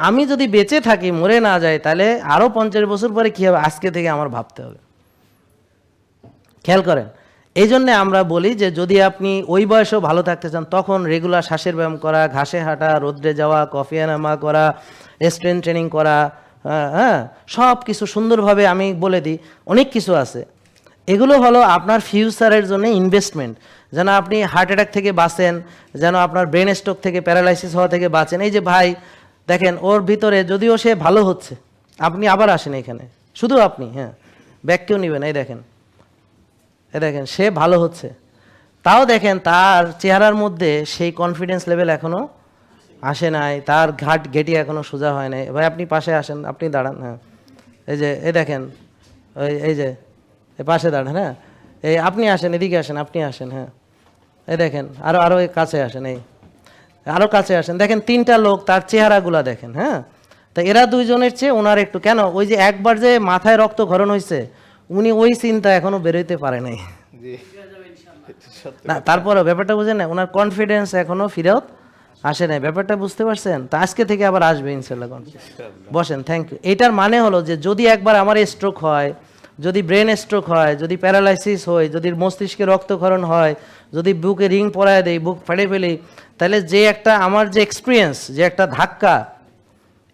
আমি যদি বেঁচে থাকি, মরে না যাই, তাহলে আরও 50 বছর পরে কী হবে আজকে থেকে আমার ভাবতে হবে। খেয়াল করেন, এই জন্যে আমরা বলি যে যদি আপনি ওই বয়সেও ভালো থাকতে চান, তখন রেগুলার শ্বাসের ব্যায়াম করা, ঘাসে হাঁটা, রোদ্রে যাওয়া, কফি এনামা করা, স্ট্রেন্থ ট্রেনিং করা, হ্যাঁ, সব কিছু সুন্দরভাবে আমি বলে দিই, অনেক কিছু আছে। এগুলো হলো আপনার ফিউচারের জন্য ইনভেস্টমেন্ট, যেন আপনি হার্ট অ্যাটাক থেকে বাঁচেন, যেন আপনার ব্রেন স্ট্রোক থেকে, প্যারালাইসিস হওয়া থেকে বাঁচেন। এই যে ভাই দেখেন, ওর ভিতরে যদিও সে ভালো হচ্ছে, আপনি আবার আসেন এখানে, শুধু আপনি, হ্যাঁ, ব্যাগ কেউ নেবেন, এই দেখেন, এ দেখেন সে ভালো হচ্ছে, তাও দেখেন তার চেহারার মধ্যে সেই কনফিডেন্স লেভেল এখনও আসে নাই, তার গেটি এখনও সোজা হয় নাই। ভাই আপনি পাশে আসেন, আপনি দাঁড়ান, হ্যাঁ, এই যে এই দেখেন, এই যে এই পাশে দাঁড়ান, হ্যাঁ, এই আপনি আসেন, এদিকে আসেন, আপনি আসেন, হ্যাঁ, এই দেখেন, আরও কাছে আসেন, এই আরও কাছে আসেন, দেখেন 3টা লোক, তার চেহারাগুলা দেখেন, হ্যাঁ। তা এরা দুইজনের চেয়ে ওনার একটু, কেন ওই যে একবার যে মাথায় রক্তক্ষরণ হয়েছে, উনি ওই চিন্তা এখনও বেরোইতে পারে নাই না। তারপরেও ব্যাপারটা বুঝেন না, ওনার কনফিডেন্স এখনও ফিরত আসে নাই, ব্যাপারটা বুঝতে পারছেন? তা আজকে থেকে আবার আসবে ইনশাল্লাহ। বসেন, থ্যাংক ইউ। এটার মানে হলো যে যদি একবার আমার স্ট্রোক হয়, যদি ব্রেন স্ট্রোক হয়, যদি প্যারালাইসিস হয়, যদি মস্তিষ্কে রক্তক্ষরণ হয়, যদি বুকে রিং পরায় দেয়, বুক ফেটে ফেলি, তাহলে যে একটা আমার যে এক্সপিরিয়েন্স, যে একটা ধাক্কা,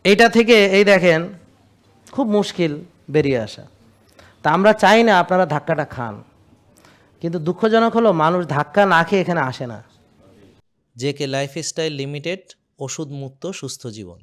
এইটা থেকে এই দেখেন খুব মুশকিল বেরিয়ে আসা। তা আমরা চাই না আপনারা ধাক্কাটা খান, কিন্তু দুঃখজনক হলো মানুষ ধাক্কা না খেয়ে এখানে আসে না। জেকে লাইফস্টাইল লিমিটেড, ওষুধ মুক্ত সুস্থ জীবন।